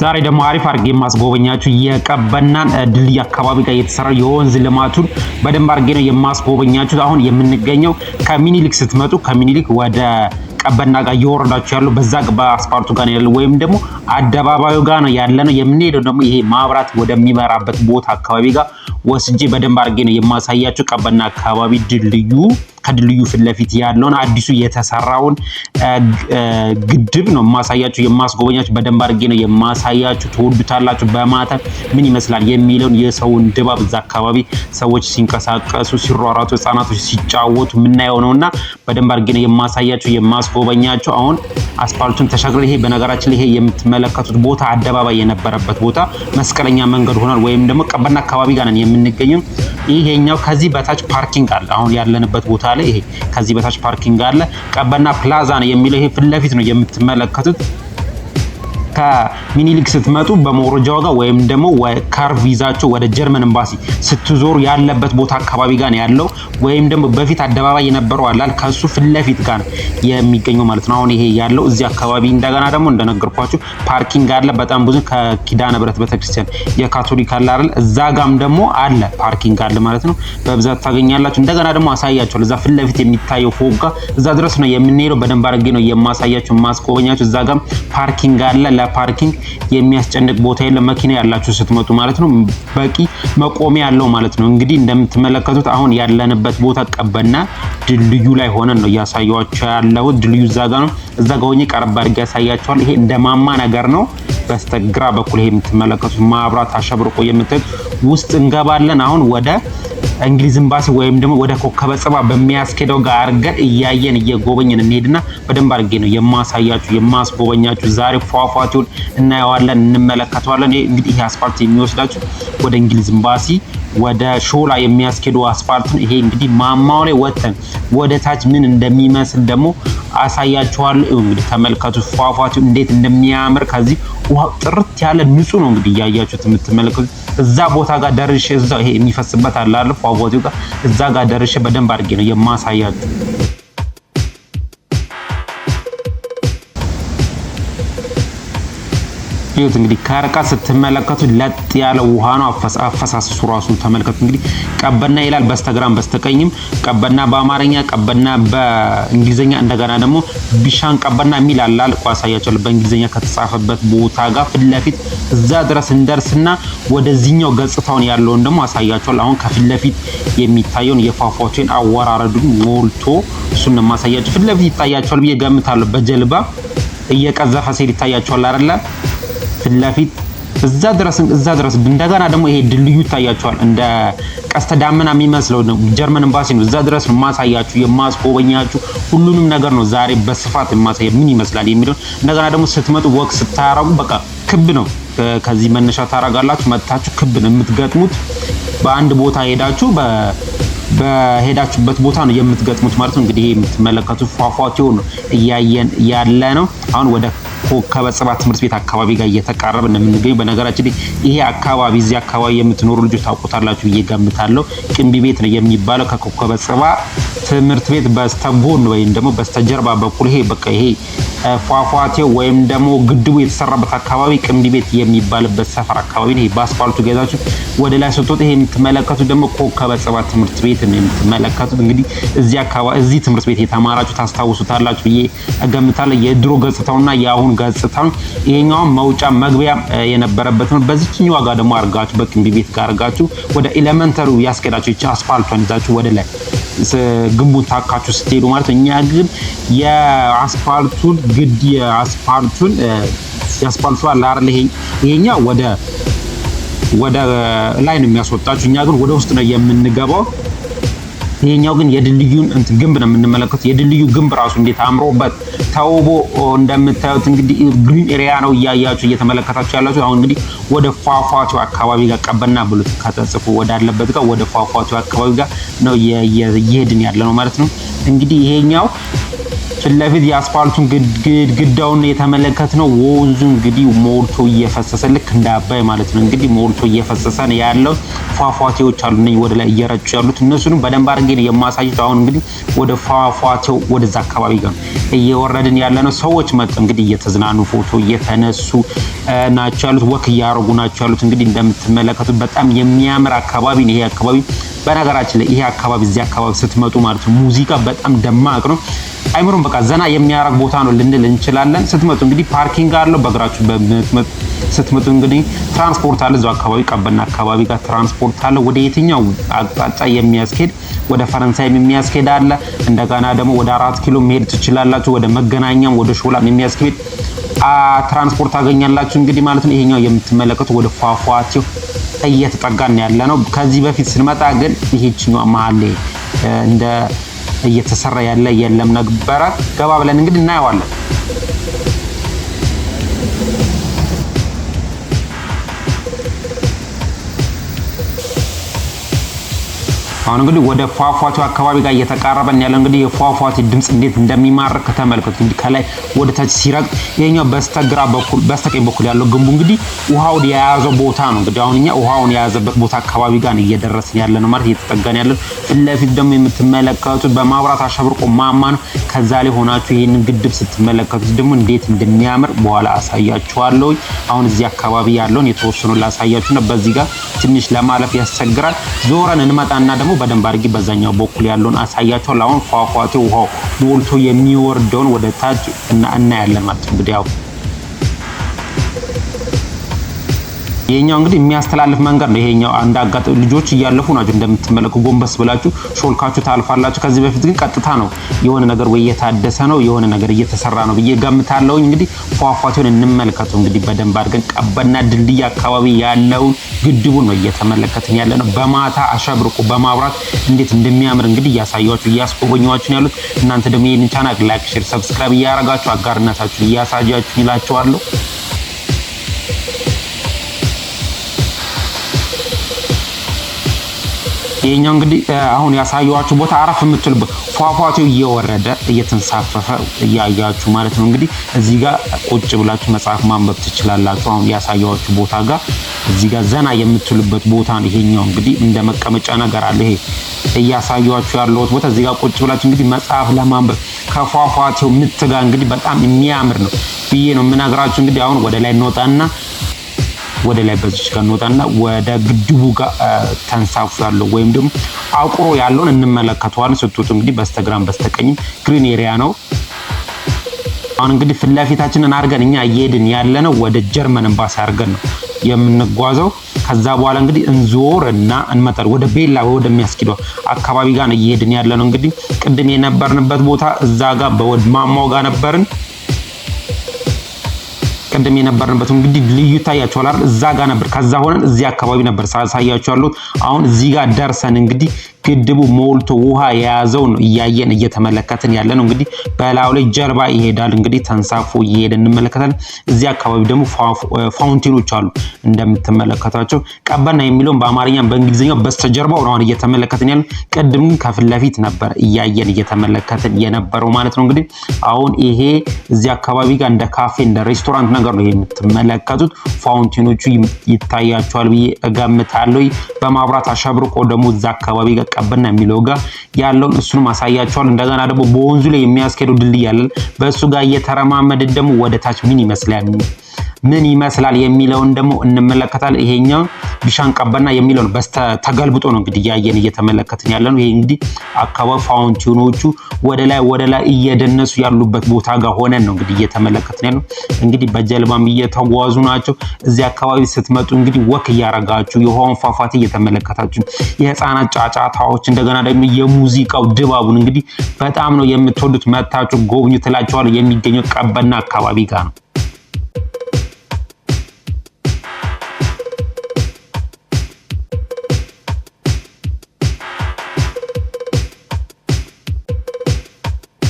ዛሬ ደግሞ አሪፍ አድርጌ የማስጎበኛችሁ የቀበናን ድልድይ አካባቢ ጋር የተሰራ የወንዝ ልማቱን በደንብ አድርጌ ነው የማስጎበኛችሁ። አሁን የምንገኘው ከሚኒሊክ ስትመጡ ከሚኒሊክ ወደ ቀበና ጋር እየወረዳችሁ ያለው በዛ በአስፓልቱ ጋር ያለው ወይም ደግሞ አደባባዩ ጋር ነው ያለነው። የምንሄደው ደግሞ ይሄ ማብራት ወደሚበራበት ቦታ አካባቢ ጋር ወስጄ በደንብ አድርጌ ነው የማሳያችሁ። ቀበና አካባቢ ድልድዩ ከድልድዩ ፊት ለፊት ያለውን አዲሱ የተሰራውን ግድብ ነው የማሳያችሁ የማስጎበኛችሁ። በደንብ አድርጌ ነው የማሳያችሁ። ትወዱታላችሁ። በማታ ምን ይመስላል የሚለውን የሰውን ድባብ እዛ አካባቢ ሰዎች ሲንቀሳቀሱ፣ ሲሯሯጡ፣ ህፃናቶች ሲጫወቱ ምናየው ነውና በደንብ አድርጌ ነው የማሳያችሁ የማስጎበኛችሁ። አሁን አስፓልቱን ተሻግረን ይሄ በነገራችን ላይ ይሄ የምትመለከቱት ቦታ አደባባይ የነበረበት ቦታ መስቀለኛ መንገድ ሆኗል። ወይም ደግሞ ቀበና አካባቢ ጋር ነን የምንገኘው። ይሄኛው ከዚህ በታች ፓርኪንግ አለ። አሁን ያለንበት ቦታ ላይ ይሄ ከዚህ በታች ፓርኪንግ አለ። ቀበና ፕላዛ ነው የሚለው ይሄ ፊት ለፊት ነው የምትመለከቱት። ከሚኒሊክ ስትመጡ በመውረጃው ጋር ወይም ደግሞ ካርቭ ይዛችሁ ወደ ጀርመን ኤምባሲ ስትዞሩ ያለበት ቦታ አካባቢ ጋር ያለው ወይም ደግሞ በፊት አደባባይ የነበረው አላል ከሱ ፊት ለፊት ጋር የሚገኘው ማለት ነው። አሁን ይሄ ያለው እዚህ አካባቢ እንደገና ደግሞ እንደነገርኳችሁ ፓርኪንግ አለ። በጣም ብዙ ከኪዳነ ምህረት ቤተክርስቲያን የካቶሊክ አለ አይደል? እዛ ጋም ደግሞ አለ ፓርኪንግ አለ ማለት ነው። በብዛት ታገኛላችሁ። እንደገና ደግሞ አሳያችኋለሁ። እዛ ፊት ለፊት የሚታየው ፎቅ ጋር እዛ ድረስ ነው የምንሄደው። በደንብ አድርጌ ነው የማሳያችሁ የማስጎበኛችሁ። እዛ ጋም ፓርኪንግ አለ። ለፓርኪንግ የሚያስጨንቅ ቦታ የለም። መኪና ያላችሁ ስትመጡ ማለት ነው በቂ መቆሚያ ያለው ማለት ነው። እንግዲህ እንደምትመለከቱት አሁን ያለንበት ቦታ ቀበና ድልድዩ ላይ ሆነን ነው እያሳያችሁ ያለው። ድልድዩ እዛ ጋር ነው። እዛ ጋር ሆኜ ቀረብ አድርጌ ያሳያችኋል። ይሄ እንደማማ ነገር ነው። በስተግራ በኩል ይሄ የምትመለከቱት ማብራት አሸብርቆ የምትል ውስጥ እንገባለን። አሁን ወደ እንግሊዝ ኤምባሲ ወይም ደግሞ ወደ ኮከበ ጽባ በሚያስኬደው ጋር አድርገን እያየን እየጎበኘን እንሄድና በደንብ አድርጌ ነው የማሳያችሁ የማስጎበኛችሁ። ዛሬ ፏፏቴውን እናየዋለን እንመለከተዋለን። እንግዲህ ይሄ አስፋልት የሚወስዳችሁ ወደ እንግሊዝ ኤምባሲ ወደ ሾላ የሚያስኬደው አስፋልት ነው። ይሄ እንግዲህ ማማው ላይ ወጥተን ወደ ታች ምን እንደሚመስል ደግሞ አሳያችኋለሁ። እንግዲህ ተመልከቱ ፏፏቴው እንዴት እንደሚያምር። ከዚህ ውሃ ጥርት ያለ ንጹህ ነው እንግዲህ እያያችሁት የምትመለከቱት። እዛ ቦታ ጋር ደርሼ እዛ ይሄ የሚፈስበት አለ አይደል ፏፏቴው ጋር እዛ ጋር ደርሼ በደንብ አድርጌ ነው የማሳያችሁ። ይሁት እንግዲህ ከርቀት ስትመለከቱ ለጥ ያለ ውሃ ነው። አፈሳሰሱ ራሱን ተመልከቱ። እንግዲህ ቀበና ይላል በስተግራም በስተቀኝም ቀበና በአማርኛ ቀበና በእንግሊዘኛ እንደገና ደግሞ ቢሻን ቀበና የሚል አላል ቋሳያቸው በእንግሊዘኛ ከተጻፈበት ቦታ ጋር ፊት ለፊት እዛ ድረስ እንደርስና ወደዚህኛው ገጽታውን ያለውን ደግሞ አሳያቸዋለሁ። አሁን ከፊት ለፊት የሚታየውን የፏፏቴውን አወራረዱን ሞልቶ እሱን ነው ማሳያችሁ። ፊት ለፊት ይታያቸዋል ብዬ ገምታለሁ። በጀልባ እየቀዘፈ ሲል ይታያቸዋል አይደል? ፊት ለፊት እዛ ድረስ እንደገና ደግሞ ይሄ ድልድዩ ይታያቸዋል። እንደ ቀስተ ዳመና የሚመስለው ነው ጀርመን ኤምባሲ ነው። እዛ ድረስ ነው ማሳያችሁ የማስጎበኛችሁ። ሁሉንም ነገር ነው ዛሬ በስፋት የማሳያ ምን ይመስላል የሚለው። እንደገና ደግሞ ስትመጡ ወክ ስታረጉ በቃ ክብ ነው። ከዚህ መነሻ ታረጋላችሁ መጣችሁ ክብ ነው የምትገጥሙት። በአንድ ቦታ ሄዳችሁ በሄዳችሁበት ቦታ ነው የምትገጥሙት ማለት ነው። እንግዲህ የምትመለከቱት ፏፏቴው ነው እያየን ያለ ነው። አሁን ወደ ኮከበ ጽባ ትምህርት ቤት አካባቢ ጋር እየተቃረብን ነው የምንገኘው። በነገራችን ላይ ይሄ አካባቢ እዚህ አካባቢ የምትኖሩ ልጆች ታውቁታላችሁ ብዬ ገምታለሁ። ቅንቢ ቤት ነው የሚባለው። ከኮከበ ጽባ ትምህርት ቤት በስተጎን ወይም ደግሞ በስተጀርባ በኩል ይሄ በቃ ይሄ ፏፏቴው ወይም ደግሞ ግድቡ የተሰራበት አካባቢ ቅንቢ ቤት የሚባልበት ሰፈር አካባቢ ነው። በአስፋልቱ ገዛችሁ ወደ ላይ ስትወጡ ይሄ የምትመለከቱት ደግሞ ኮከበ ጽባ ትምህርት ቤት ነው የምትመለከቱት። እንግዲህ እዚህ አካባቢ እዚህ ትምህርት ቤት የተማራችሁ ታስታውሱታላችሁ ብዬ እገምታለሁ። የድሮ ገጽታውና የአሁን ገጽታው ይሄኛው መውጫ መግቢያ የነበረበት ነው። በዚህኛው ጋር ደግሞ አርጋችሁ በቅንቢ ቤት ጋር አርጋችሁ ወደ ኤሌመንተሪ ያስኬዳችሁ እቺ አስፋልቷን ይዛችሁ ወደ ላይ ግንቡን ታካችሁ ስትሄዱ ማለት እኛ ግን የአስፋልቱን የአስፋልቱ አለ አይደል? ይሄኛው ወደ ላይ ነው የሚያስወጣችሁ። እኛ ግን ወደ ውስጥ ነው የምንገባው። ይሄኛው ግን የድልድዩን ግንብ ነው የምንመለከተው። የድልድዩ ግንብ ራሱ እንዴት አምሮበት ተውቦ እንደምታዩት እንግዲህ ግሪን ኤሪያ ነው እያያችሁ እየተመለከታችሁ ያላችሁ። አሁን እንግዲህ ወደ ፏፏቴው አካባቢ ጋር ቀበና ብሎ ከተጽፎ ወዳለበት ጋር ወደ ፏፏቴው አካባቢ ጋር ነው እየሄድን ያለ ነው ማለት ነው። እንግዲህ ይሄኛው ፍለፊት የአስፋልቱን ግድግዳውን የተመለከትነው ወንዙ እንግዲህ ሞልቶ እየፈሰሰ ልክ እንደ አባይ ማለት ነው እንግዲህ ሞልቶ እየፈሰሰ ነው ያለው። ፏፏቴዎች አሉ እነዚህ ወደ ላይ እየረጩ ያሉት እነሱንም በደንብ አድርጌ ነው የማሳያችሁ። አሁን እንግዲህ ወደ ፏፏቴው ወደዛ አካባቢ ጋር እየወረድን ያለነው ሰዎች መጥ እንግዲህ እየተዝናኑ ፎቶ እየተነሱ ናቸው ያሉት፣ ወክ እያደረጉ ናቸው ያሉት። እንግዲህ እንደምትመለከቱት በጣም የሚያምር አካባቢ ነው ይሄ አካባቢ። በነገራችን ላይ ይሄ አካባቢ እዚህ አካባቢ ስትመጡ ማለት ነው ሙዚቃ በጣም ደማቅ ነው። አይምሮን በቃ ዘና የሚያረግ ቦታ ነው ልንል እንችላለን። ስትመጡ እንግዲህ ፓርኪንግ አለው። በእግራችሁ ስትመጡ እንግዲህ ትራንስፖርት አለ። እዛው አካባቢ ቀበና አካባቢ ጋር ትራንስፖርት አለ። ወደ የትኛው አቅጣጫ የሚያስኬድ ወደ ፈረንሳይ የሚያስኬድ አለ። እንደገና ደግሞ ወደ 4 ኪሎ መሄድ ትችላላችሁ። ወደ መገናኛም ወደ ሾላም የሚያስኬድ ትራንስፖርት ታገኛላችሁ እንግዲህ ማለት ነው። ይሄኛው የምትመለከቱ ወደ ፏፏቴው እየተጠጋን ያለ ነው። ከዚህ በፊት ስንመጣ ግን ይሄችኛው መሀል ላይ እንደ እየተሰራ ያለ የለም ነበረ። ገባ ብለን እንግዲህ እናየዋለን። አሁን እንግዲህ ወደ ፏፏቴው አካባቢ ጋር እየተቃረበን ያለው እንግዲህ የፏፏቴ ድምጽ እንዴት እንደሚማርክ ተመልከቱ። እንግዲህ ከላይ ወደ ታች ሲረግጥ ይሄኛው በስተቀኝ በኩል ያለው ግንቡ እንግዲህ ውሃውን የያዘው ቦታ ነው። እንግዲህ አሁን እኛ ውሃውን የያዘበት ቦታ አካባቢ ጋር እየደረስን ያለ ነው ማለት እየተጠጋን ያለ ነው። ፊት ደግሞ የምትመለከቱት በማብራት አሸብርቆ ማማ ነው። ከዛ ላይ ሆናችሁ ይሄንን ግድብ ስትመለከቱት ደግሞ እንዴት እንደሚያምር በኋላ አሳያችኋለሁ። አሁን እዚህ አካባቢ ያለውን የተወሰኑ ላሳያችሁና በዚህ ጋር ትንሽ ለማለፍ ያስቸግራል። ዞረን እንመጣና ደግሞ በደንብ አድርጌ በዛኛው በኩል ያለውን አሳያችኋለሁ። አሁን ፏፏቴው ውሃው ሞልቶ የሚወርደውን ወደ ታች እናያለን ማለት ነው። እንግዲህ ያው ይሄኛው እንግዲህ የሚያስተላልፍ መንገድ ነው። ይሄኛው አንድ አጋጣሚ ልጆች እያለፉ ናቸው እንደምትመለከቱ ጎንበስ ብላችሁ ሾልካችሁ ታልፋላችሁ። ከዚህ በፊት ግን ቀጥታ ነው የሆነ ነገር ወይ እየታደሰ ነው የሆነ ነገር እየተሰራ ነው ብዬ ገምታለሁ። እንግዲህ ፏፏቴውን እንመልከቱ። እንግዲህ በደንብ አድርገን ቀበና ድልድይ አካባቢ ያለውን ግድቡን ነው እየተመለከትን ያለ ነው። በማታ አሸብርቆ በማብራት እንዴት እንደሚያምር እንግዲህ እያሳያችሁ እያስጎበኛችሁ ያሉት። እናንተ ደግሞ ይሄንን ቻናል ላይክ፣ ሼር፣ ሰብስክራይብ እያደረጋችሁ አጋርነታችሁን እያሳያችሁ ይላችኋለሁ። ይሄኛው እንግዲህ አሁን ያሳየዋችሁ ቦታ አረፍ የምትሉበት ፏፏቴው እየወረደ እየተንሳፈፈ እያያችሁ ማለት ነው። እንግዲህ እዚህ ጋር ቁጭ ብላችሁ መጽሐፍ ማንበብ ትችላላችሁ። አሁን ያሳየዋችሁ ቦታ ጋር እዚህ ጋር ዘና የምትሉበት ቦታ ነው። ይሄኛው እንግዲህ እንደ መቀመጫ ነገር አለ። ይሄ እያሳየዋችሁ ያለው ቦታ እዚህ ጋር ቁጭ ብላችሁ እንግዲህ መጽሐፍ ለማንበብ ከፏፏቴው ምት ጋር እንግዲህ በጣም የሚያምር ነው ብዬ ነው የምነግራችሁ። እንግዲህ አሁን ወደ ላይ እንወጣና ወደ ላይ በዚች ጋር እንወጣና ወደ ግድቡ ጋር ተንሳፉ ያለው ወይም ደግሞ አቁሮ ያለውን እንመለከተዋለን። ስትወጡ እንግዲህ በስተግራም በስተቀኝም ግሪን ኤሪያ ነው። አሁን እንግዲህ ፍላፊታችንን አድርገን እኛ እየሄድን ያለነው ወደ ጀርመን ኤምባሲ አድርገን ነው የምንጓዘው። ከዛ በኋላ እንግዲህ እንዞርና እንመጣለን ወደ ቤላ ወደሚያስኪደው አካባቢ ጋር ነው እየሄድን ያለነው። እንግዲህ ቅድም የነበርንበት ቦታ እዛ ጋር በማማው ጋር ነበርን። ቀደም የነበርንበት እንግዲህ ልዩ ታያችኋል አይደል? እዛ ጋር ነበር። ከዛ ሆነን እዚህ አካባቢ ነበር ሳያችኋለሁ። አሁን እዚህ ጋር ደርሰን እንግዲህ ግድቡ ሞልቶ ውሃ የያዘው ነው እያየን እየተመለከትን ያለ ነው። እንግዲህ በላው ላይ ጀልባ ይሄዳል እንግዲህ ተንሳፎ እየሄደ እንመለከታለን። እዚህ አካባቢ ደግሞ ፋውንቴኖች አሉ እንደምትመለከታቸው። ቀበና የሚለውን በአማርኛም በእንግሊዝኛው በስተጀርባው ነው እየተመለከትን ያለ። ቅድም ከፊት ለፊት ነበር እያየን እየተመለከትን የነበረው ማለት ነው። እንግዲህ አሁን ይሄ እዚህ አካባቢ ጋር እንደ ካፌ እንደ ሬስቶራንት ነገር ነው የምትመለከቱት። ፋውንቴኖቹ ይታያቸዋል ብዬ እገምታለሁ። በማብራት አሸብርቆ ደግሞ እዛ አካባቢ ጋር ቀበና የሚለው ጋር ያለውን እሱንም አሳያቸዋለሁ። እንደገና ደግሞ በወንዙ ላይ የሚያስኬደው ድልድይ ያለ በእሱ ጋር እየተረማመድን ደግሞ ወደ ታች ምን ይመስላል የሚለውን ደግሞ እንመለከታለን። ይሄኛው ቢሻን ቀበና የሚለው ነው ተገልብጦ ነው እንግዲህ ያየን እየተመለከትን ያለ ነው። ይሄ እንግዲህ አካባቢ ፋውንቴኖቹ ወደ ላይ እየደነሱ ያሉበት ቦታ ጋር ሆነን ነው እንግዲህ እየተመለከትን ያለው። እንግዲህ በጀልባም እየተጓዙ ናቸው። እዚህ አካባቢ ስትመጡ እንግዲህ ወክ እያረጋችሁ የውሃውን ፏፏቴ እየተመለከታችሁ የህፃናት ጫጫታዎች እንደገና ደግሞ የሙዚቃው ድባቡን እንግዲህ በጣም ነው የምትወዱት። መታችሁ ጎብኙ ትላችኋለሁ። የሚገኘው ቀበና አካባቢ ጋር ነው።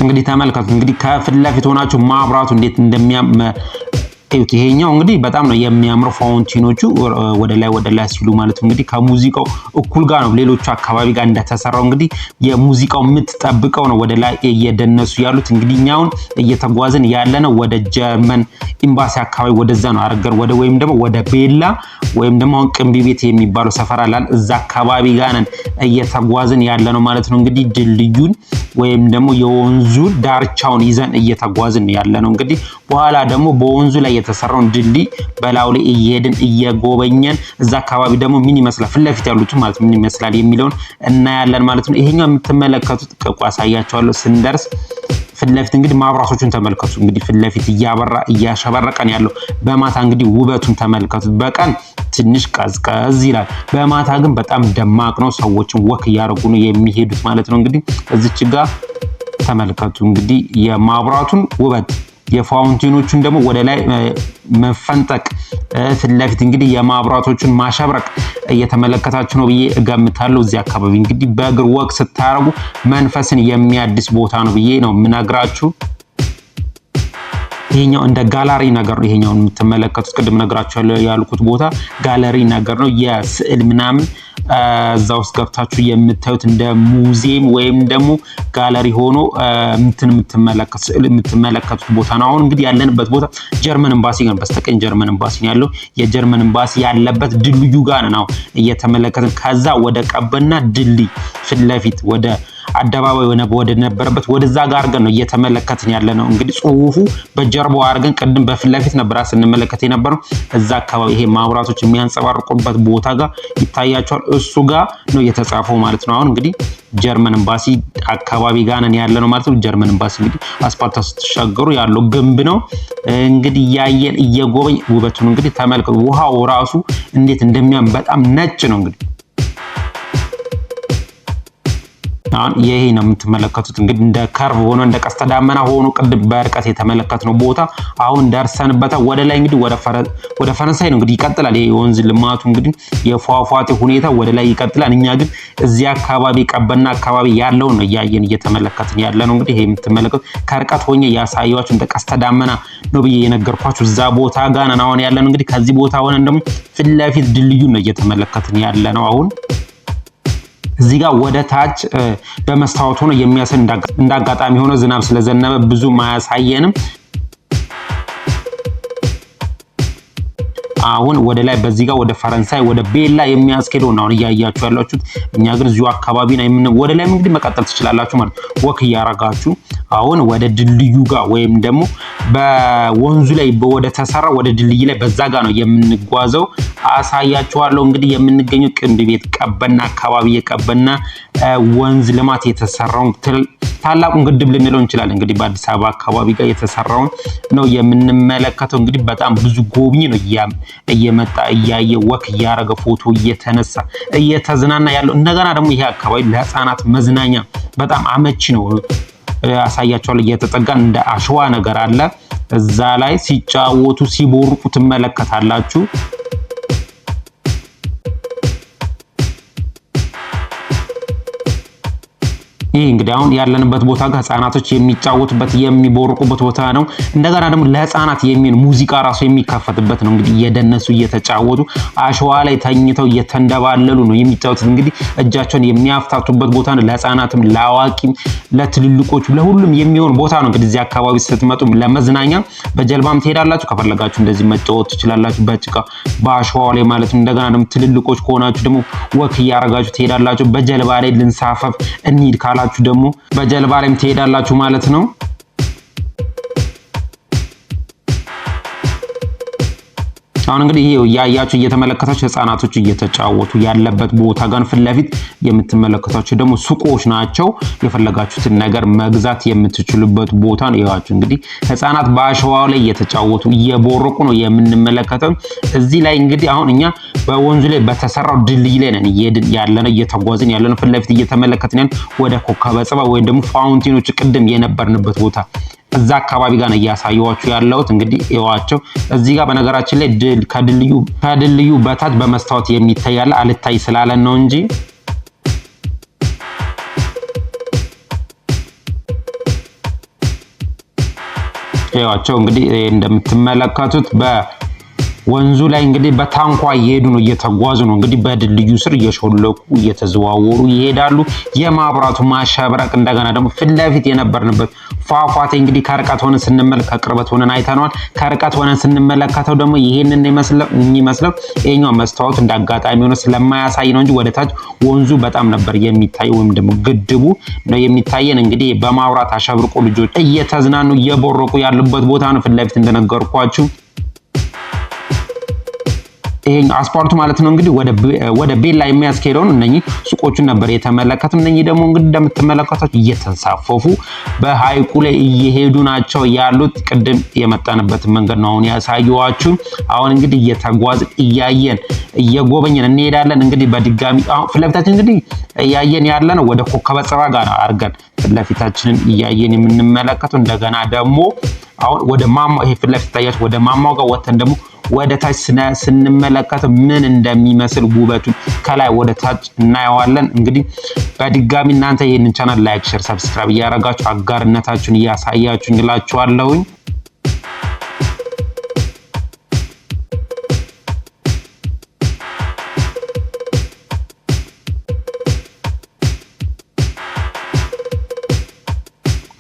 እንግዲህ ተመልከቱ። እንግዲህ ከፊት ለፊት ሆናችሁ ማብራቱ እንዴት እዩት። ይሄኛው እንግዲህ በጣም ነው የሚያምረው ፋውንቴኖቹ ወደ ላይ ሲሉ ማለት ነው። እንግዲህ ከሙዚቃው እኩል ጋር ነው ሌሎቹ አካባቢ ጋር እንደተሰራው እንግዲህ የሙዚቃው የምትጠብቀው ነው ወደ ላይ እየደነሱ ያሉት። እንግዲህ እኛውን እየተጓዝን ያለነው ወደ ጀርመን ኤምባሲ አካባቢ ወደዛ ነው አረገን ወይም ደግሞ ወደ ቤላ ወይም ደግሞ አሁን ቅንቢ ቤት የሚባለው ሰፈር አለ እዛ አካባቢ ጋር ነን እየተጓዝን ያለነው ማለት ነው። እንግዲህ ድልድዩን ወይም ደግሞ የወንዙ ዳርቻውን ይዘን እየተጓዝን ያለነው እንግዲህ በኋላ ደግሞ በወንዙ ላይ የተሰራውን ድልድይ በላው ላይ እየሄድን እየጎበኘን እዛ አካባቢ ደግሞ ምን ይመስላል ፊት ለፊት ያሉት ማለት ምን ይመስላል የሚለውን እናያለን ማለት ነው። ይሄኛው የምትመለከቱት አሳያችኋለሁ ስንደርስ ፊት ለፊት እንግዲህ ማብራቶቹን ተመልከቱ። እንግዲህ ፊት ለፊት እያበራ እያሸበረቀን ያለው በማታ እንግዲህ ውበቱን ተመልከቱት። በቀን ትንሽ ቀዝቀዝ ይላል፣ በማታ ግን በጣም ደማቅ ነው። ሰዎችን ወክ እያደረጉ ነው የሚሄዱት ማለት ነው። እንግዲህ እዚች ጋር ተመልከቱ እንግዲህ የማብራቱን ውበት የፋውንቴኖቹን ደግሞ ወደ ላይ መፈንጠቅ ፊት ለፊት እንግዲህ የማብራቶቹን ማሸብረቅ እየተመለከታችሁ ነው ብዬ እገምታለሁ። እዚህ አካባቢ እንግዲህ በእግር ወክ ስታረጉ መንፈስን የሚያድስ ቦታ ነው ብዬ ነው የምነግራችሁ። ይሄኛው እንደ ጋለሪ ነገር ነው። ይሄኛው የምትመለከቱት ቅድም ነግራችኋለሁ ያልኩት ቦታ ጋለሪ ነገር ነው። የስዕል ምናምን እዛ ውስጥ ገብታችሁ የምታዩት እንደ ሙዚየም ወይም ደግሞ ጋለሪ ሆኖ የምትመለከቱት ቦታ ነው። አሁን እንግዲህ ያለንበት ቦታ ጀርመን ኤምባሲ ጋር በስተቀኝ ጀርመን ኤምባሲ ነው ያለው። የጀርመን ኤምባሲ ያለበት ድልድዩ ጋር ነው እየተመለከትን ከዛ ወደ ቀበና ድልድይ ፊት ለፊት ወደ አደባባይ ወደ ነበረበት ወደዛ ጋር አድርገን ነው እየተመለከትን ያለ ነው። እንግዲህ ጽሁፉ በጀርባው አድርገን ቅድም በፊት ለፊት ነበር ስንመለከት የነበረው እዛ አካባቢ ይሄ ማብራቶች የሚያንጸባርቁበት ቦታ ጋር ይታያቸዋል። እሱ ጋር ነው የተጻፈው ማለት ነው። አሁን እንግዲህ ጀርመን ኤምባሲ አካባቢ ጋር ነን ያለ ነው ማለት ነው። ጀርመን ኤምባሲ እንግዲህ አስፓልት ስትሻገሩ ያለው ግንብ ነው። እንግዲህ ያየን እየጎበኝ ውበቱን እንግዲህ ተመልከቱ። ውሃው ራሱ እንዴት እንደሚያም በጣም ነጭ ነው እንግዲህ አሁን ይሄ ነው የምትመለከቱት እንግዲህ እንደ ካርቭ ሆኖ እንደ ቀስተ ዳመና ሆኖ ቅድም በርቀት የተመለከትነው ቦታ አሁን ደርሰንበት ወደ ላይ እንግዲህ ወደ ፈረንሳይ ነው እንግዲህ ይቀጥላል። ይሄ ወንዝ ልማቱ እንግዲህ የፏፏቴ ሁኔታ ወደ ላይ ይቀጥላል። እኛ ግን እዚህ አካባቢ ቀበና አካባቢ ያለው ነው እያየን እየተመለከትን ያለ ነው። እንግዲህ ይሄ የምትመለከቱት ከርቀት ሆኜ ያሳያችሁ እንደ ቀስተ ዳመና ነው ብዬ የነገርኳችሁ እዛ ቦታ ጋር ነው አሁን ያለ ነው። እንግዲህ ከዚህ ቦታ ሆነን ደግሞ ፊት ለፊት ድልድዩን ነው እየተመለከትን ያለ ነው አሁን እዚህ ጋር ወደ ታች በመስታወት ሆኖ የሚያሳይ እንዳጋጣሚ ሆኖ ዝናብ ስለዘነበ ብዙ ማያሳየንም። አሁን ወደ ላይ በዚህ ጋር ወደ ፈረንሳይ ወደ ቤላ የሚያስኬደው ነው እያያችሁ ያላችሁት። እኛ ግን እዚሁ አካባቢ ነው ወደ ላይ እንግዲህ መቀጠል ትችላላችሁ ማለት ወክ እያረጋችሁ አሁን ወደ ድልድዩ ጋር ወይም ደግሞ በወንዙ ላይ ወደ ተሰራ ወደ ድልድይ ላይ በዛ ጋር ነው የምንጓዘው አሳያችኋለሁ። እንግዲህ የምንገኘው ቅንቢ ቤት ቀበና አካባቢ የቀበና ወንዝ ልማት የተሰራው ታላቁን ግድብ ልንለው እንችላለን። እንግዲህ በአዲስ አበባ አካባቢ ጋር የተሰራው ነው የምንመለከተው። እንግዲህ በጣም ብዙ ጎብኚ ነው እየመጣ እያየ ወክ እያረገ ፎቶ እየተነሳ እየተዝናና ያለው። እንደገና ደግሞ ይሄ አካባቢ ለህፃናት መዝናኛ በጣም አመቺ ነው። አሳያችኋለሁ። እየተጠጋን እንደ አሸዋ ነገር አለ እዛ ላይ ሲጫወቱ ሲቦርቁ ትመለከታላችሁ። ይሄ እንግዲህ አሁን ያለንበት ቦታ ጋር ህፃናቶች የሚጫወቱበት የሚቦርቁበት ቦታ ነው። እንደገና ደግሞ ለህፃናት የሚል ሙዚቃ ራሱ የሚከፈትበት ነው። እንግዲህ እየደነሱ እየተጫወቱ አሸዋ ላይ ተኝተው እየተንደባለሉ ነው የሚጫወቱት። እንግዲህ እጃቸውን የሚያፍታቱበት ቦታ ነው። ለህፃናትም ለአዋቂም ለትልልቆቹ ለሁሉም የሚሆን ቦታ ነው። እንግዲህ እዚህ አካባቢ ስትመጡ ለመዝናኛ በጀልባም ትሄዳላችሁ፣ ከፈለጋችሁ እንደዚህ መጫወት ትችላላችሁ በጭቃ በአሸዋው ላይ ማለት ነው። እንደገና ደግሞ ትልልቆች ከሆናችሁ ደግሞ ወክ እያረጋችሁ ትሄዳላችሁ። በጀልባ ላይ ልንሳፈፍ እንሂድ ካላችሁ ደግሞ በጀልባ ላይም ትሄዳላችሁ ማለት ነው። አሁን እንግዲህ ይሄው ያያችሁ እየተመለከታችሁ ህፃናቶች እየተጫወቱ ያለበት ቦታ ጋር ፊት ለፊት የምትመለከታችሁ ደግሞ ሱቆች ናቸው። የፈለጋችሁትን ነገር መግዛት የምትችሉበት ቦታ ነው። ይዋችሁ እንግዲህ ህፃናት በአሸዋው ላይ እየተጫወቱ እየቦረቁ ነው የምንመለከተው። እዚህ ላይ እንግዲህ አሁን እኛ በወንዙ ላይ በተሰራው ድልድይ ላይ ነን ያለነው እየተጓዝን ያለነው። ፊት ለፊት እየተመለከትን ያለን ወደ ኮከበ ጽባ ወይም ደግሞ ፋውንቴኖች ቅድም የነበርንበት ቦታ እዛ አካባቢ ጋር ነው እያሳየኋችሁ ያለሁት። እንግዲህ ይዋቸው እዚህ ጋር በነገራችን ላይ ከድልድዩ በታች በመስታወት የሚታያል አልታይ ስላለን ነው እንጂ ያቸው እንግዲህ እንደምትመለከቱት ወንዙ ላይ እንግዲህ በታንኳ እየሄዱ ነው እየተጓዙ ነው እንግዲህ በድልድዩ ስር እየሾለኩ እየተዘዋወሩ ይሄዳሉ። የማብራቱ ማሻብረቅ እንደገና ደግሞ ፊት ለፊት የነበርንበት ፏፏቴ እንግዲህ ከርቀት ሆነን ስንመለከት ከቅርበት ሆነን አይተናል። ከርቀት ሆነን ስንመለከተው ደግሞ ይሄንን የሚመስለው ይሄኛው መስታወቱ እንዳጋጣሚ ሆነ ስለማያሳይ ነው እንጂ ወደታች ወንዙ በጣም ነበር የሚታየው ወይም ደግሞ ግድቡ ነው የሚታየን። እንግዲህ በማብራት አሸብርቆ ልጆች እየተዝናኑ እየቦረቁ ያሉበት ቦታ ነው ፊት ለፊት እንደነገርኳችሁ። ይሄን አስፓልቱ ማለት ነው እንግዲህ ወደ ቤላ የሚያስኬደው እነኚህ ሱቆቹን ነበር የተመለከቱ። እነኚህ ደግሞ እንግዲህ እንደምትመለከቱት እየተንሳፈፉ በሐይቁ ላይ እየሄዱ ናቸው ያሉት። ቅድም የመጣንበት መንገድ ነው አሁን ያሳየዋችሁ። አሁን እንግዲህ እየተጓዝ እያየን እየጎበኘን እንሄዳለን። እንግዲህ በድጋሚ አሁን ፍለፊታችን እንግዲህ እያየን ያለነው ወደ ኮከበ ጽባ ጋር ነው አድርገን ፍለፊታችንን እያየን የምንመለከተው። እንደገና ደግሞ አሁን ወደ ማማው ይሄ ፍለፊት ታያችሁ ወደ ማማው ጋር ወተን ደግሞ ወደ ታች ስንመለከት ምን እንደሚመስል ውበቱን ከላይ ወደ ታች እናየዋለን። እንግዲህ በድጋሚ እናንተ ይሄንን ቻናል ላይክ፣ ሼር፣ ሰብስክራይብ እያደረጋችሁ አጋርነታችሁን እያሳያችሁ እንላችኋለሁኝ።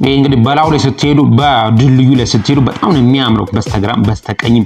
ይሄ እንግዲህ በላው ላይ ስትሄዱ በድልድዩ ላይ ስትሄዱ በጣም ነው የሚያምረው። በስተግራም በስተቀኝም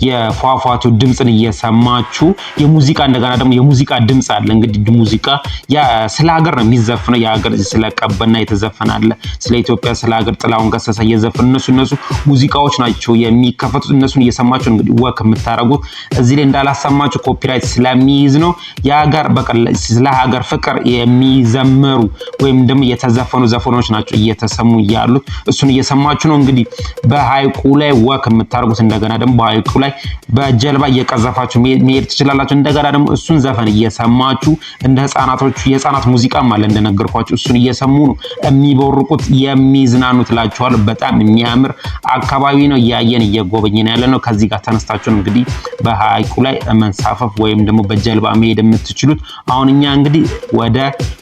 የፏፏቴው ድምጽን እየሰማችሁ የሙዚቃ እንደገና ደግሞ የሙዚቃ ድምጽ አለ። እንግዲህ ሙዚቃ ያ ስለ ሀገር ነው የሚዘፍነው። የሀገር ስለ ቀበና የተዘፈነ አለ። ስለ ኢትዮጵያ ስለ ሀገር ጥላውን ገሰሰ እየዘፈኑ እነሱ ሙዚቃዎች ናቸው የሚከፈቱት። እነሱን እየሰማችሁ እንግዲህ ወክ የምታረጉት እዚህ ላይ እንዳላሰማችሁ ኮፒራይት ስለሚይዝ ነው። የሀገር በቀል ስለ ሀገር ፍቅር የሚዘምሩ ወይም ደግሞ የተዘፈኑ ዘፈኖች ናቸው እየተሰሙ ያሉት። እሱን እየሰማችሁ ነው እንግዲህ በሐይቁ ላይ ወክ የምታርጉት። እንደገና ደግሞ በሐይቁ ላይ በጀልባ እየቀዘፋችሁ መሄድ ትችላላችሁ። እንደገና ደግሞ እሱን ዘፈን እየሰማችሁ እንደ ህፃናቶቹ የህፃናት ሙዚቃም አለ እንደነገርኳችሁ። እሱን እየሰሙ ነው የሚቦርቁት የሚዝናኑት እላችኋለሁ። በጣም የሚያምር አካባቢ ነው እያየን እየጎበኘን ያለ ነው። ከዚህ ጋር ተነስታችሁ እንግዲህ በሐይቁ ላይ መንሳፈፍ ወይም ደግሞ በጀልባ መሄድ የምትችሉት። አሁን እኛ እንግዲህ ወደ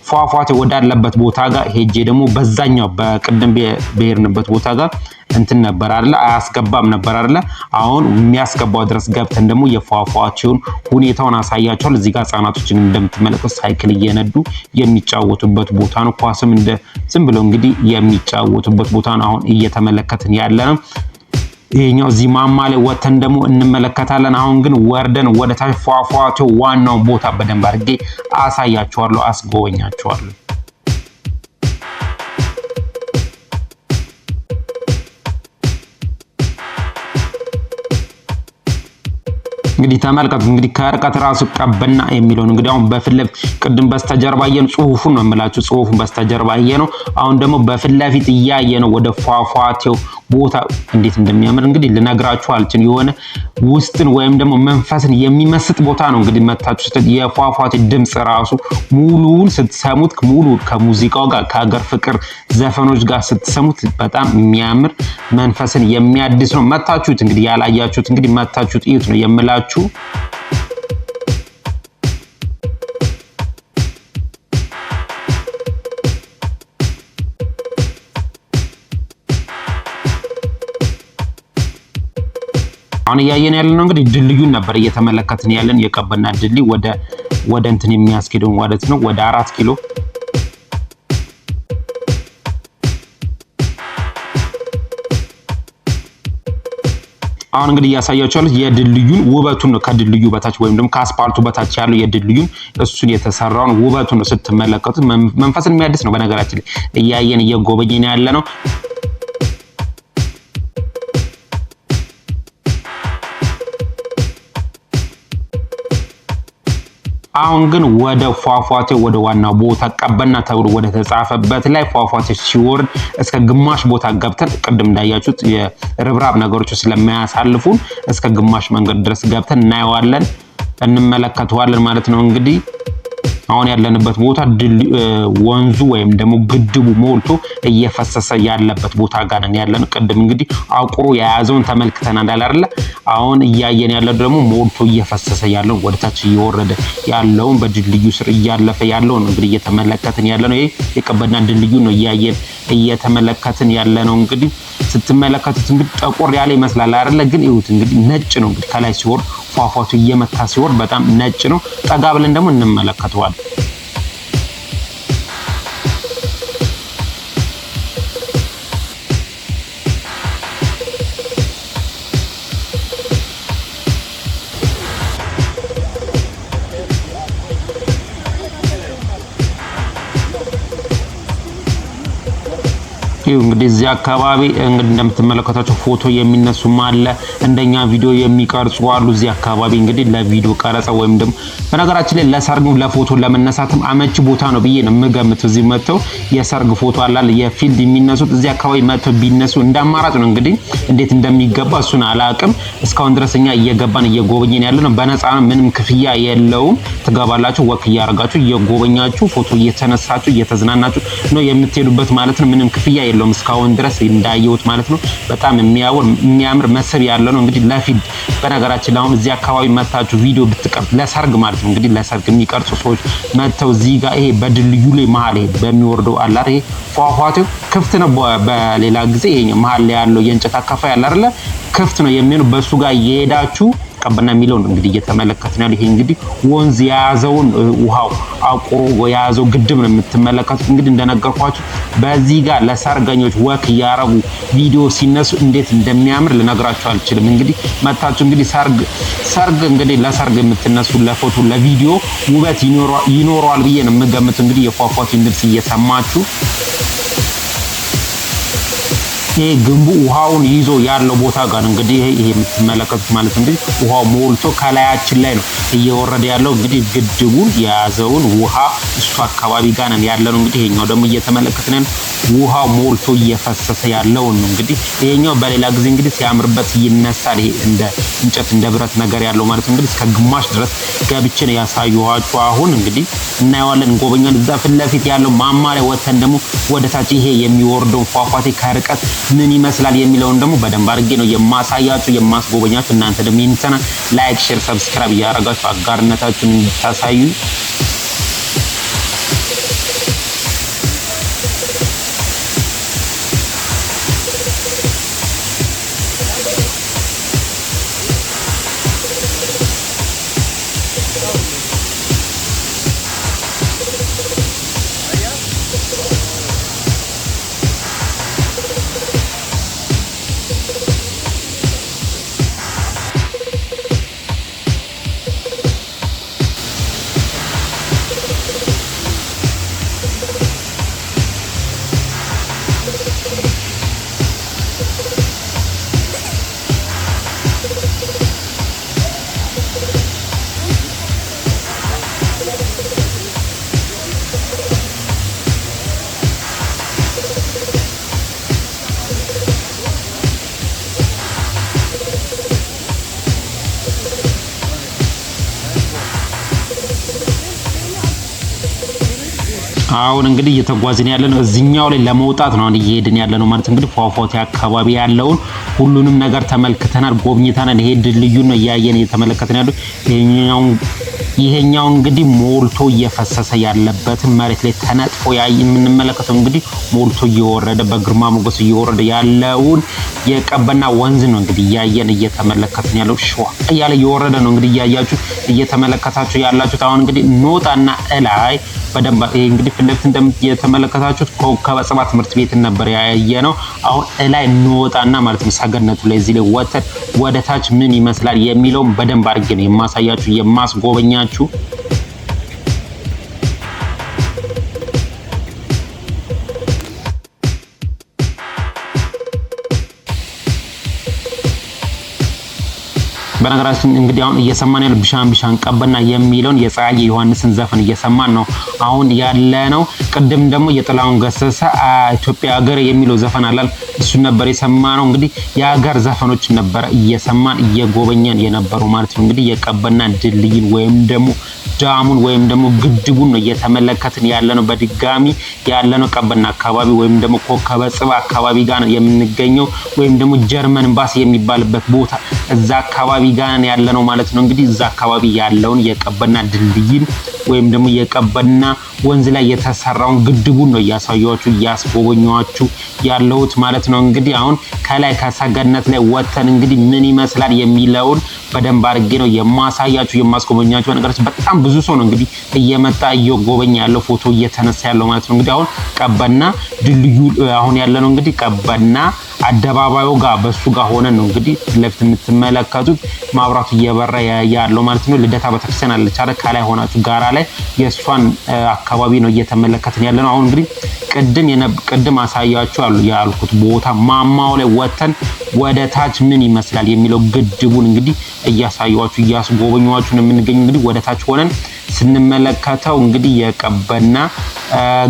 ፏፏቴ ወዳለበት ቦታ ጋር ሄጄ ደግሞ በዛኛው በቅድም በሄድንበት ቦታ ጋር እንትን ነበር አይደለ አያስገባም ነበር አይደለ። አሁን የሚያስገባው ድረስ ገብተን ደግሞ የፏፏቴውን ሁኔታውን አሳያቸዋለሁ። እዚህ ጋር ህፃናቶችን እንደምትመለከቱ ሳይክል እየነዱ የሚጫወቱበት ቦታ ነው። ኳስም እንደ ዝም ብለው እንግዲህ የሚጫወቱበት ቦታ ነው አሁን እየተመለከትን ያለ ነው። ይሄኛው እዚህ ማማ ላይ ወተን ደግሞ እንመለከታለን። አሁን ግን ወርደን ወደ ታች ፏፏቴው ዋናው ቦታ በደንብ አድርጌ አሳያቸዋለሁ፣ አስጎበኛቸዋለሁ። እንግዲህ ተመልከቱ። እንግዲህ ከርቀት ራሱ ቀበና የሚለውን እንግዲህ አሁን በፊት ለፊት ቅድም በስተጀርባ ያየነው ጽሁፉን ነው የምላችሁ። ጽሁፉን በስተጀርባ ያየነው አሁን ደግሞ በፊት ለፊት ያየነው ወደ ፏፏቴው ቦታ እንዴት እንደሚያምር እንግዲህ ልነግራችሁ አልችልም። የሆነ ውስጥን ወይም ደግሞ መንፈስን የሚመስጥ ቦታ ነው። እንግዲህ መታችሁ የፏፏቴ ድምጽ ራሱ ሙሉውን ስትሰሙት ሙሉ ከሙዚቃው ጋር ከሀገር ፍቅር ዘፈኖች ጋር ስትሰሙት በጣም የሚያምር መንፈስን የሚያድስ ነው። መታችሁት እንግዲህ ያላያችሁት እንግዲህ መታችሁት እዩት ነው የምላችሁ። አሁን እያየን ያለነው እንግዲህ ድልድዩን ነበር እየተመለከትን ያለን። የቀበና ድልድይ ወደ እንትን የሚያስኬደው ማለት ነው ወደ 4 ኪሎ። አሁን እንግዲህ ያሳያችኋለሁ የድልድዩን ውበቱን ነው። ከድልድዩ በታች ወይም ደግሞ ከአስፓልቱ በታች ያለው የድልድዩን እሱን የተሰራውን ውበቱን ነው ስትመለከቱት። መንፈስን የሚያድስ ነው። በነገራችን ላይ እያየን እየጎበኘን ያለ ነው። አሁን ግን ወደ ፏፏቴ ወደ ዋናው ቦታ ቀበና ተብሎ ወደ ተጻፈበት ላይ ፏፏቴ ሲወርድ እስከ ግማሽ ቦታ ገብተን ቅድም እንዳያችሁት የርብራብ ነገሮች ስለማያሳልፉን እስከ ግማሽ መንገድ ድረስ ገብተን እናየዋለን፣ እንመለከተዋለን ማለት ነው። እንግዲህ አሁን ያለንበት ቦታ ወንዙ ወይም ደግሞ ግድቡ ሞልቶ እየፈሰሰ ያለበት ቦታ ጋር ነን ያለነው። ቅድም እንግዲህ አቁሮ የያዘውን ተመልክተናል አይደል? አሁን እያየን ያለው ደግሞ ሞልቶ እየፈሰሰ ያለው ወደታች እየወረደ ያለውን በድልድዩ ስር እያለፈ ያለው ነው እንግዲህ እየተመለከትን ያለነው። ይሄ የቀበና ድልድዩ ነው እያየን እየተመለከትን ያለነው። እንግዲህ ስትመለከቱት እንግዲህ ጠቆር ያለ ይመስላል አይደለ? ግን ይሁት እንግዲህ ነጭ ነው። እንግዲህ ከላይ ሲወርድ ፏፏቱ እየመታ ሲወርድ በጣም ነጭ ነው። ጠጋ ብለን ደግሞ እንመለከተዋለን። እንግዲህ እዚህ አካባቢ እንግዲህ እንደምትመለከታቸው ፎቶ የሚነሱም አለ፣ እንደኛ ቪዲዮ የሚቀርጹ አሉ። እዚህ አካባቢ እንግዲህ ለቪዲዮ ቀረጻ ወይም ደግሞ በነገራችን ላይ ለሰርግ ለፎቶ ለመነሳትም አመቺ ቦታ ነው ብዬ ነው የምገምተው። እዚህ መተው የሰርግ ፎቶ አላል የፊልድ የሚነሱት እዚህ አካባቢ መተው ቢነሱ እንዳማራጭ ነው። እንግዲህ እንዴት እንደሚገባ እሱን አላቅም። እስካሁን ድረስ እኛ እየገባን እየጎበኘን ያለ ነው። በነፃ ምንም ክፍያ የለውም። ትገባላችሁ፣ ወክ እያረጋችሁ እየጎበኛችሁ ፎቶ እየተነሳችሁ እየተዝናናችሁ ነው የምትሄዱበት ማለት ነው። ምንም ክፍያ የለውም እስካሁን ድረስ እንዳየሁት ማለት ነው። በጣም የሚያምር መስህብ ያለው ነው። እንግዲህ ለፊልድ በነገራችን ላይ አሁን እዚህ አካባቢ መታችሁ ቪዲዮ ብትቀርጹ ለሰርግ ማለት ነው። እንግዲህ ለሰርግ የሚቀርጹ ሰዎች መተው እዚህ ጋር ይሄ በድልድዩ ላይ መሀል ይሄ በሚወርደው አላር ይሄ ፏፏቴው ክፍት ነው። በሌላ ጊዜ ይሄ መሀል ላይ ያለው የእንጨት አካፋይ አለ አይደለ? ክፍት ነው የሚሆነው። በሱ ጋር እየሄዳችሁ ቀበና የሚለውን እንግዲህ እየተመለከትን ያለው ይሄ እንግዲህ ወንዝ የያዘውን ውሃው አቁሮ የያዘው ግድብ ነው የምትመለከቱት። እንግዲህ እንደነገርኳችሁ በዚህ ጋር ለሰርገኞች ወክ ያረጉ ቪዲዮ ሲነሱ እንዴት እንደሚያምር ልነግራችሁ አልችልም። እንግዲህ መታችሁ እንግዲህ ሰርግ እንግዲህ ለሰርግ የምትነሱ ለፎቶ ለቪዲዮ ውበት ይኖረዋል ብዬ ነው የምገምት። እንግዲህ የፏፏቴውን ድምጽ እየሰማችሁ ይሄ ግንቡ ውሃውን ይዞ ያለው ቦታ ጋር እንግዲህ ይሄ የምትመለከቱት ማለት እንግዲህ ውሃው ሞልቶ ከላያችን ላይ ነው እየወረደ ያለው። እንግዲህ ግድቡን የያዘውን ውሃ እሱ አካባቢ ጋር ነው ያለው። እንግዲህ ይሄኛው ደግሞ እየተመለከትን ያለው ውሃው ሞልቶ እየፈሰሰ ያለው ነው። እንግዲህ ይሄኛው በሌላ ጊዜ እንግዲህ ሲያምርበት ይነሳል። ይሄ እንደ እንጨት እንደ ብረት ነገር ያለው ማለት እንግዲህ እስከ ግማሽ ድረስ ገብቼ ነው ያሳየኋችሁ። አሁን እንግዲህ እናየዋለን፣ እንጎበኛለን። እዛ ፊት ለፊት ያለው ማማሪያ ወተን ደግሞ ወደታች ይሄ የሚወርደው ፏፏቴ ከርቀት ምን ይመስላል የሚለውን ደግሞ በደንብ አድርጌ ነው የማሳያችሁ የማስጎበኛችሁ። እናንተ ደግሞ ይህን ቻናል ላይክ፣ ሼር፣ ሰብስክራይብ እያደረጋችሁ አጋርነታችሁን እንድታሳዩ አሁን እንግዲህ እየተጓዝን ያለነው እዚህኛው ላይ ለመውጣት ነው። እየሄድን ያለነው ማለት እንግዲህ ፏፏቴ አካባቢ ያለውን ሁሉንም ነገር ተመልክተናል፣ ጎብኝተናል። ይሄ ድልድዩ ነው እያየን እየተመለከትን ያለው። ይሄኛው እንግዲህ ሞልቶ እየፈሰሰ ያለበትን መሬት ላይ ተነጥፎ የምንመለከተው እንግዲህ ሞልቶ እየወረደ በግርማ ሞገስ እየወረደ ያለውን የቀበና ወንዝ ነው እንግዲህ እያየን እየተመለከትን ያለው። ሸዋ እያለ እየወረደ ነው እንግዲህ እያያችሁ እየተመለከታችሁ ያላችሁት። አሁን እንግዲህ ኖጣና እላይ በደንብ ይሄ እንግዲህ ፊት ለፊት እንደምትመለከታችሁት ኮከበ ጽባህ ትምህርት ቤት ነበር ያየነው። አሁን እላይ ኖጣና ማለት ነው ሰገነቱ ላይ እዚህ ላይ ወተን ወደ ታች ምን ይመስላል የሚለውን በደንብ አድርጌ ነው የማሳያችሁ የማስጎበኛችሁ። በነገራችን እንግዲህ አሁን እየሰማን ያለው ቢሻን ቀበና የሚለውን የፀሐዬ ዮሐንስን ዘፈን እየሰማን ነው አሁን ያለነው። ቅድም ደግሞ የጥላሁን ገሰሰ ኢትዮጵያ ሀገር የሚለው ዘፈን አላል እሱን ነበር የሰማነው። እንግዲህ የሀገር ዘፈኖች ነበር እየሰማን እየጎበኘን የነበረው ማለት ነው። እንግዲህ የቀበና ድልድይን ወይም ደግሞ ዳሙን ወይም ደግሞ ግድቡን ነው እየተመለከትን ያለነው። በድጋሚ ያለነው ቀበና አካባቢ ወይም ደግሞ ኮከበ ጽባህ አካባቢ ጋር የምንገኘው ወይም ደግሞ ጀርመን ኤምባሲ የሚባልበት ቦታ እዛ አካባቢ ጋር ያለነው ማለት ነው። እንግዲህ እዛ አካባቢ ያለውን የቀበና ድልድይን ወይም ደግሞ የቀበና ወንዝ ላይ የተሰራውን ግድቡን ነው እያሳያችሁ እያስጎበኛችሁ ያለሁት ማለት ነው። እንግዲህ አሁን ከላይ ከሰገነት ላይ ወተን እንግዲህ ምን ይመስላል የሚለውን በደንብ አድርጌ ነው የማሳያችሁ የማስጎበኛችሁ። ነገሮች በጣም ብዙ ሰው ነው እንግዲህ እየመጣ እየጎበኛ ያለው ፎቶ እየተነሳ ያለው ማለት ነው። እንግዲህ አሁን ቀበና ድልድዩ አሁን ያለ ነው እንግዲህ ቀበና አደባባዩ ጋር በሱ ጋር ሆነን ነው እንግዲህ ለፍት የምትመለከቱት ማብራቱ እየበራ ያለው ማለት ነው። ልደታ ቤተክርስቲያን አለች አይደል? ከላይ ሆናችሁ ጋራ ላይ የእሷን አካባቢ ነው እየተመለከትን ያለ ነው። አሁን እንግዲህ ቅድም አሳያችሁ ያልኩት ቦታ ማማው ላይ ወተን ወደ ታች ምን ይመስላል የሚለው ግድቡን እንግዲህ እያሳያችሁ እያስጎበኛችሁ ነው የምንገኘው። እንግዲህ ወደ ታች ሆነን ስንመለከተው እንግዲህ የቀበና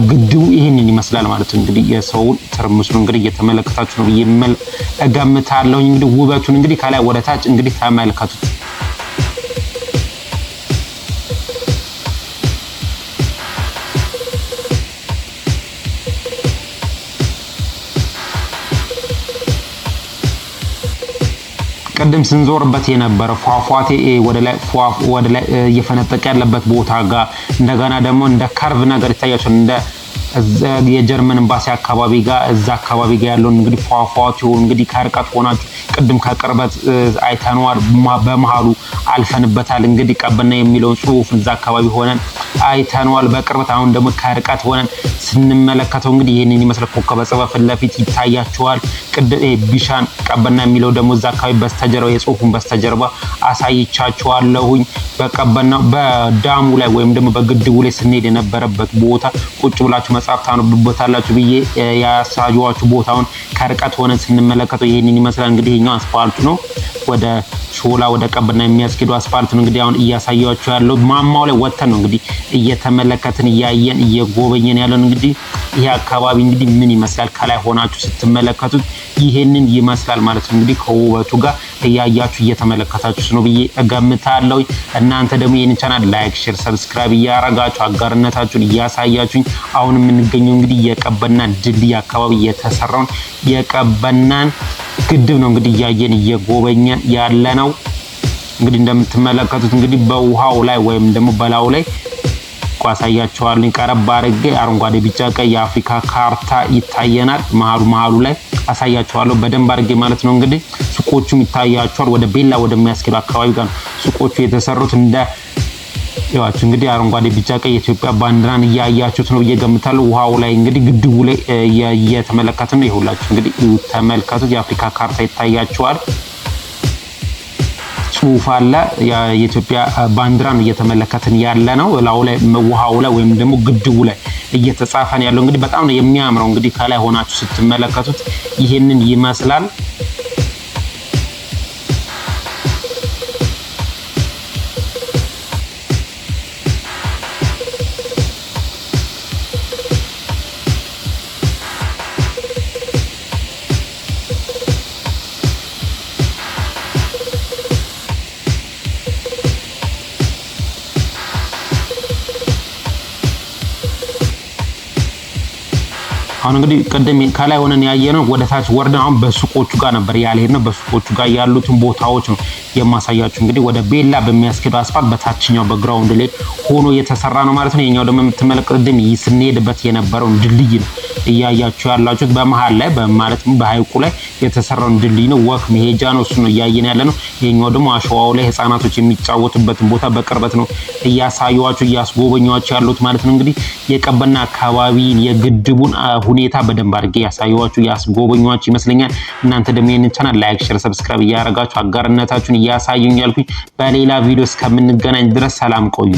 ግድቡ ይሄንን ይመስላል ማለት ነው። እንግዲህ የሰውን ትርምስ ነው እንግዲህ እየተመለከታችሁ ነው ብዬ እገምታለሁ። እንግዲህ ውበቱን እንግዲህ ከላይ ወደ ታች እንግዲህ ተመልከቱት። ቅድም ስንዞርበት የነበረ ፏፏቴ ወደ ላይ እየፈነጠቀ ያለበት ቦታ ጋር እንደገና ደግሞ እንደ ካርቭ ነገር ይታያችሁ እንደ የጀርመን ኤምባሲ አካባቢ ጋር እዛ አካባቢ ጋር ያለው እንግዲህ ፏፏቴው እንግዲህ ከርቀት ሆናችሁ ቅድም ከቅርበት አይተነዋል። በመሃሉ አልፈንበታል። እንግዲህ ቀበና የሚለው ጽሁፍ እዛ አካባቢ ሆነን አይተነዋል በቅርበት። አሁን ደግሞ ከርቀት ሆነን ስንመለከተው እንግዲህ ይሄንን ይመስላል። ኮከበ ጽባ ፊት ለፊት ይታያችኋል። ቅድም ቢሻን ቀበና የሚለው ደግሞ እዛ አካባቢ በስተጀርባ የጽሁፉን በስተጀርባ አሳይቻችኋለሁኝ። በቀበና በዳሙ ላይ ወይም ደግሞ በግድቡ ላይ ስንሄድ የነበረበት ቦታ ቁጭ ብላችሁ መጽሐፍ ታነቡበታላችሁ ብዬ ያሳየኋችሁ ቦታውን ከርቀት ሆነን ስንመለከተው ይሄንን ይመስላል። እንግዲህ ይሄኛው አስፋልቱ ነው፣ ወደ ሾላ ወደ ቀበና የሚያስኬዱ አስፋልት ነው። እንግዲህ አሁን እያሳያችሁ ያለው ማማው ላይ ወተን ነው እንግዲህ እየተመለከትን እያየን እየጎበኘን ያለው። እንግዲህ ይሄ አካባቢ እንግዲህ ምን ይመስላል ከላይ ሆናችሁ ስትመለከቱት ይሄንን ይመስላል ማለት ነው። እንግዲህ ከውበቱ ጋር እያያችሁ እየተመለከታችሁ ነው ብዬ እገምታለሁ። እናንተ ደግሞ ይሄንን ቻናል ላይክ፣ ሼር፣ ሰብስክራይብ እያረጋችሁ አጋርነታችሁን እያሳያችሁኝ አሁን የምንገኘው እንግዲህ የቀበና ድልድይ አካባቢ የተሰራውን የቀበናን ግድብ ነው እንግዲህ እያየን እየጎበኘን ያለ ነው። እንግዲህ እንደምትመለከቱት እንግዲህ በውሃው ላይ ወይም ደግሞ በላዩ ላይ አሳያችኋለሁ። ቀረብ አድርጌ አረንጓዴ፣ ቢጫ፣ ቀይ የአፍሪካ ካርታ ይታየናል። መሀሉ ላይ አሳያችኋለሁ በደንብ አድርጌ ማለት ነው። እንግዲህ ሱቆቹም ይታያችኋል። ወደ ቤላ ወደሚያስኬዱ አካባቢ ጋር ሱቆቹ የተሰሩት እንደ ያዋችሁ እንግዲህ አረንጓዴ፣ ቢጫ፣ ቀይ የኢትዮጵያ ባንዲራን እያያችሁት ነው እየገምታለሁ። ውሃው ላይ እንግዲህ ግድቡ ላይ እየተመለከትን ነው። ይሁላችሁ እንግዲህ ተመልከቱት። የአፍሪካ ካርታ ይታያችኋል። ጽሁፍ አለ። የኢትዮጵያ ባንዲራን እየተመለከትን ያለ ነው። ውሃው ላይ ወይም ደግሞ ግድቡ ላይ እየተጻፈን ያለው እንግዲህ በጣም ነው የሚያምረው። እንግዲህ ከላይ ሆናችሁ ስትመለከቱት ይሄንን ይመስላል። አሁን እንግዲህ ቀደም ከላይ ሆነን ያየነው ወደ ታች ወርደን አሁን በሱቆቹ ጋር ነበር ያልሄድነው። በሱቆቹ ጋር ያሉትን ቦታዎች ነው የማሳያችሁ። እንግዲህ ወደ ቤላ በሚያስኬደው አስፋልት በታችኛው በግራውንድ ላይ ሆኖ የተሰራ ነው ማለት ነው። የኛው ደግሞ የምትመለከቱት ስንሄድበት የነበረው ድልድይ ነው እያያችሁ ያላችሁት። በመሃል ላይ በማለትም በሐይቁ ላይ የተሰራው ድልድይ ነው። ወክ መሄጃ ነው። እሱ ነው እያየን ያለ ነው። የኛው ደግሞ አሸዋው ላይ ህፃናቶች የሚጫወቱበትን ቦታ በቅርበት ነው እያሳዩዋችሁ እያስጎበኛችሁ ያሉት ማለት ነው። እንግዲህ የቀበና አካባቢን የግድቡን ሁኔታ በደንብ አድርጌ ያሳዩዋችሁ ያስጎበኛችሁ ይመስለኛል። እናንተ ደግሞ ይሄንን ቻናል ላይክ፣ ሼር፣ ሰብስክራይብ እያረጋችሁ አጋርነታችሁን እያሳዩኝ ያልኩኝ በሌላ ቪዲዮ እስከምንገናኝ ድረስ ሰላም ቆዩ።